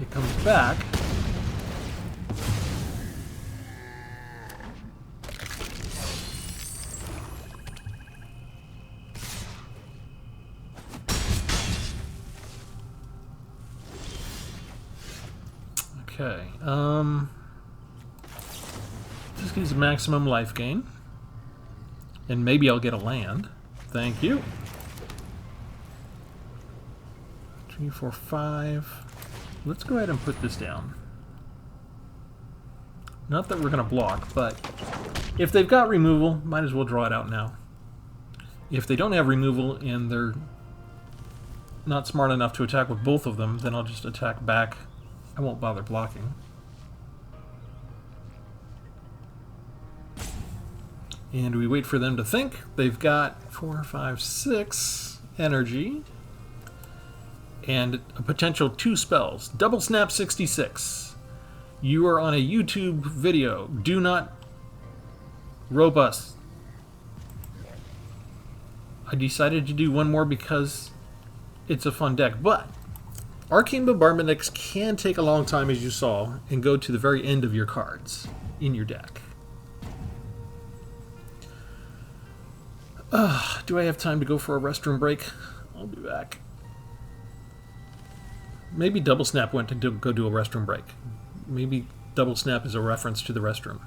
It comes back. Okay, this gives maximum life gain. And maybe I'll get a land. Thank you. 3, 4, 5. Let's go ahead and put this down. Not that we're going to block, but if they've got removal, might as well draw it out now. If they don't have removal and they're not smart enough to attack with both of them, then I'll just attack back. I won't bother blocking. And we wait for them to think. They've got 4, 5, 6 energy. And a potential 2 spells. Double Snap 66. You are on a YouTube video. Do not rope us. I decided to do one more because it's a fun deck, but Arcane bombardment decks can take a long time, as you saw, and go to the very end of your cards in your deck. Do I have time to go for a restroom break? I'll be back. Maybe Double Snap went to go do a restroom break. Maybe Double Snap is a reference to the restroom.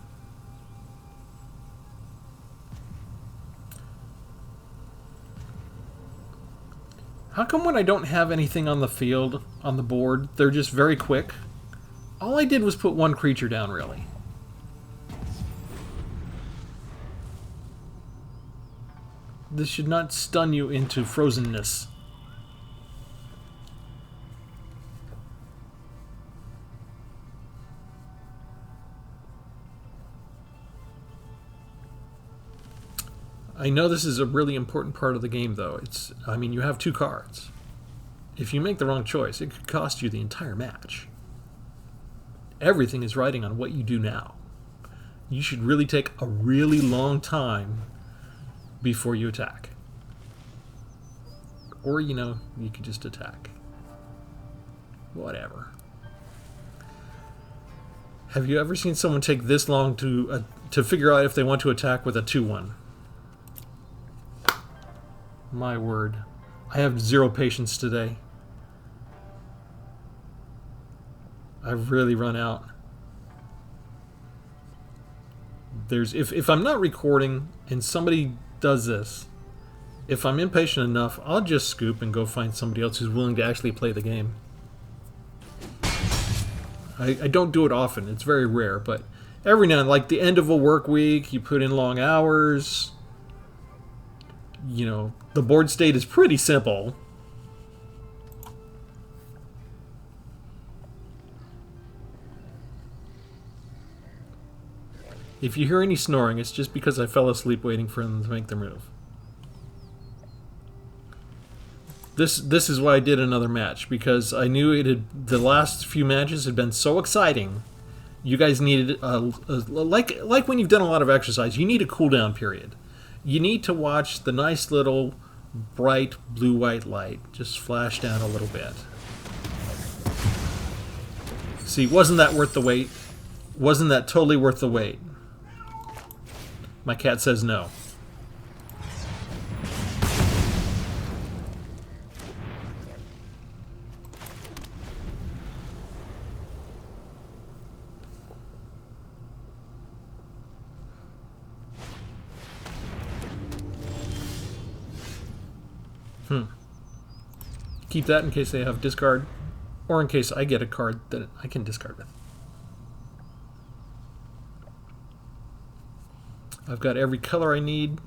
How come when I don't have anything on the field, on the board, they're just very quick? All I did was put 1 creature down, really. This should not stun you into frozenness. I know this is a really important part of the game, though. I mean, you have 2 cards. If you make the wrong choice, it could cost you the entire match. Everything is riding on what you do now. You should really take a really long time before you attack. Or, you know, you could just attack. Whatever. Have you ever seen someone take this long to figure out if they want to attack with a 2/1? My word. I have 0 patience today. I've really run out. If I'm not recording and somebody does this, if I'm impatient enough, I'll just scoop and go find somebody else who's willing to actually play the game. I don't do it often. It's very rare, but every now and then, like the end of a work week, you put in long hours. You know, the board state is pretty simple. If you hear any snoring, it's just because I fell asleep waiting for them to make their move. This is why I did another match, because I knew the last few matches had been so exciting. You guys needed like when you've done a lot of exercise, you need a cool-down period. You need to watch the nice little bright blue-white light just flash down a little bit. See, wasn't that worth the wait? Wasn't that totally worth the wait? My cat says no. Keep that in case they have discard, or in case I get a card that I can discard with. I've got every color I need.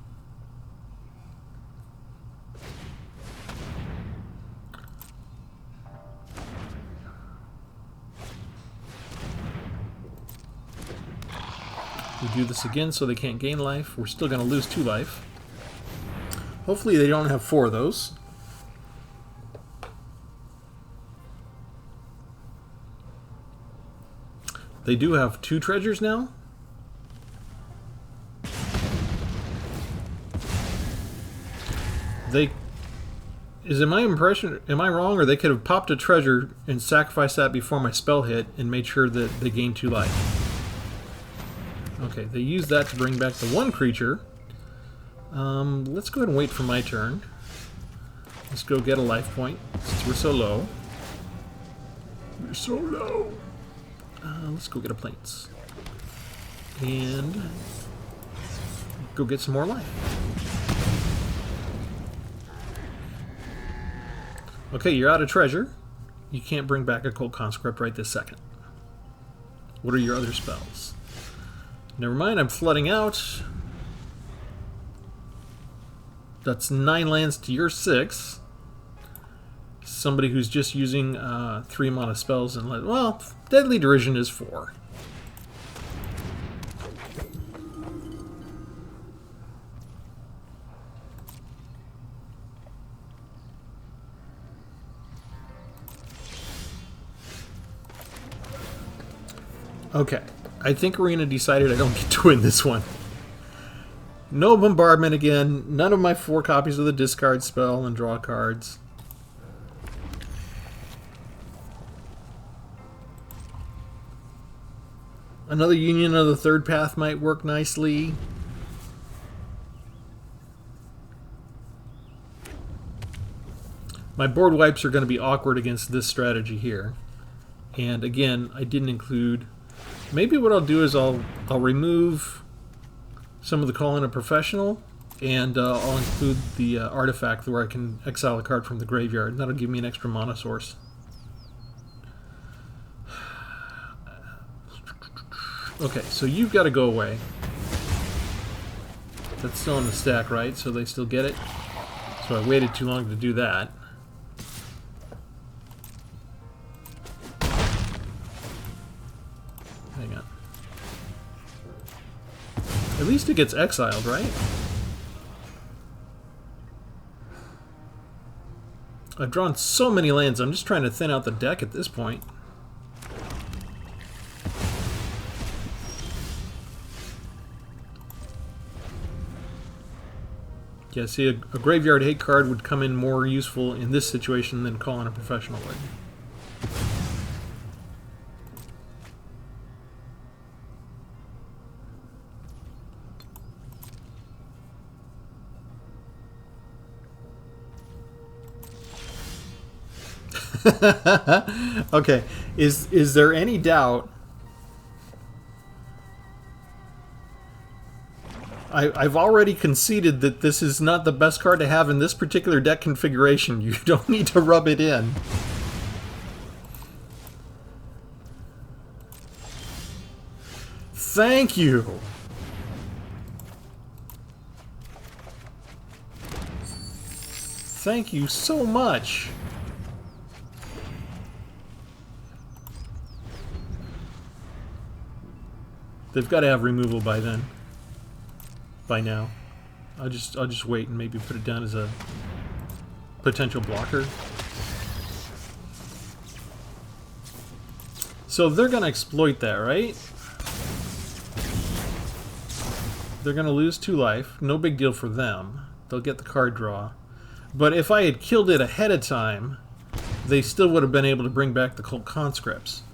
We do this again so they can't gain life. We're still going to lose 2 life. Hopefully they don't have 4 of those. They do have 2 treasures now. Is it my impression, am I wrong, or they could have popped a treasure and sacrificed that before my spell hit and made sure that they gained 2 life. Okay, they used that to bring back the 1 creature. Let's go ahead and wait for my turn. Let's go get a life point, since we're so low. We're so low. Let's go get a plains. And go get some more life. Okay, you're out of treasure. You can't bring back a Cold Conscript right this second. What are your other spells? Never mind, I'm flooding out. That's 9 lands to your 6. Somebody who's just using 3 mana spells and well, Deadly Derision is 4. Okay, I think Arena decided I don't get to win this one. No bombardment again, none of my 4 copies of the discard spell and draw cards. Another Union of the Third Path might work nicely. My board wipes are going to be awkward against this strategy here. And again, I didn't include... Maybe what I'll do is I'll remove some of the Call in a Professional, and I'll include the artifact where I can exile a card from the graveyard. That'll give me an extra mana source. Okay, so you've got to go away. That's still in the stack, right? So they still get it? So I waited too long to do that. Hang on. At least it gets exiled, right? I've drawn so many lands, I'm just trying to thin out the deck at this point. Yeah, see, a Graveyard Hate card would come in more useful in this situation than Call in a Professional would. Okay, is there any doubt? I've already conceded that this is not the best card to have in this particular deck configuration. You don't need to rub it in. Thank you. Thank you so much. They've got to have removal by then. By now. I'll just wait and maybe put it down as a potential blocker. So they're going to exploit that, right? They're going to lose 2 life. No big deal for them. They'll get the card draw. But if I had killed it ahead of time, they still would have been able to bring back the Cold Conscripts.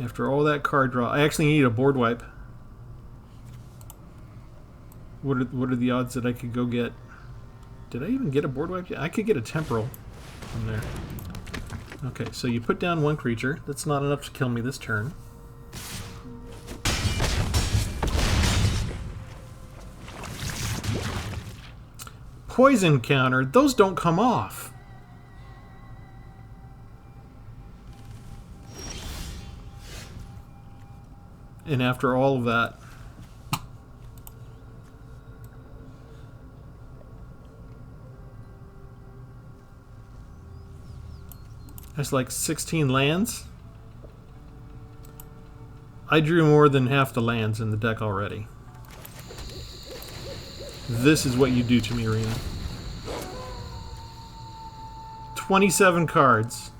After all that card draw, I actually need a board wipe. What are the odds that I could go get? Did I even get a board wipe yet? I could get a temporal from there. Okay, so you put down one creature. That's not enough to kill me this turn. Poison counter. Those don't come off. And after all of that, that's like 16 lands. I drew more than half the lands in the deck already. This is what you do to me, Arena. 27 cards.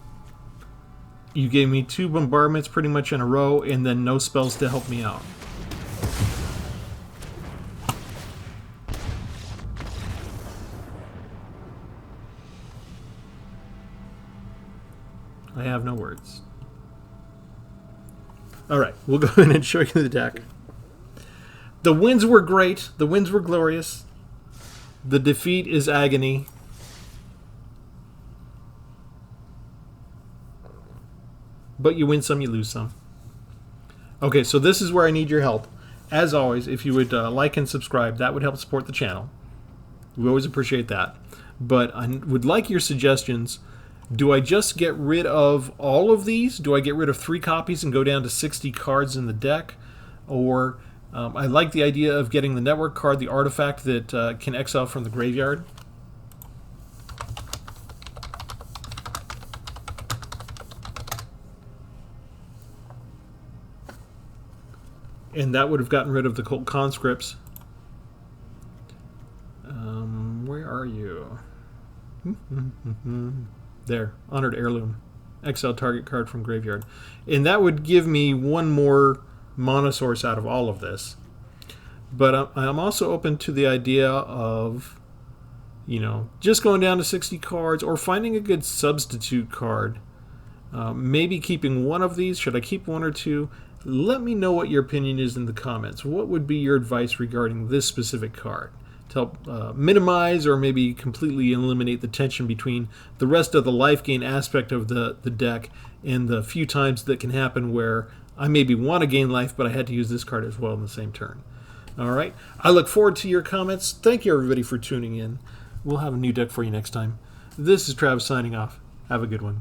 You gave me 2 bombardments pretty much in a row, and then no spells to help me out. I have no words. Alright, we'll go in and show you the deck. The wins were great. The wins were glorious. The defeat is agony. But you win some, you lose some. Okay, so this is where I need your help. As always, if you would like and subscribe, that would help support the channel. We always appreciate that. But I would like your suggestions. Do I just get rid of all of these? Do I get rid of 3 copies and go down to 60 cards in the deck? Or I like the idea of getting the network card, the artifact that can exile from the graveyard. And that would have gotten rid of the cult conscripts. Where are you? There, Honored Heirloom. Exile target card from graveyard. And that would give me one more mana source out of all of this. But I'm also open to the idea of, you know, just going down to 60 cards or finding a good substitute card. Maybe keeping one of these. Should I keep 1 or 2? Let me know what your opinion is in the comments. What would be your advice regarding this specific card? To help minimize or maybe completely eliminate the tension between the rest of the life gain aspect of the deck and the few times that can happen where I maybe want to gain life, but I had to use this card as well in the same turn. Alright, I look forward to your comments. Thank you everybody for tuning in. We'll have a new deck for you next time. This is Travis signing off. Have a good one.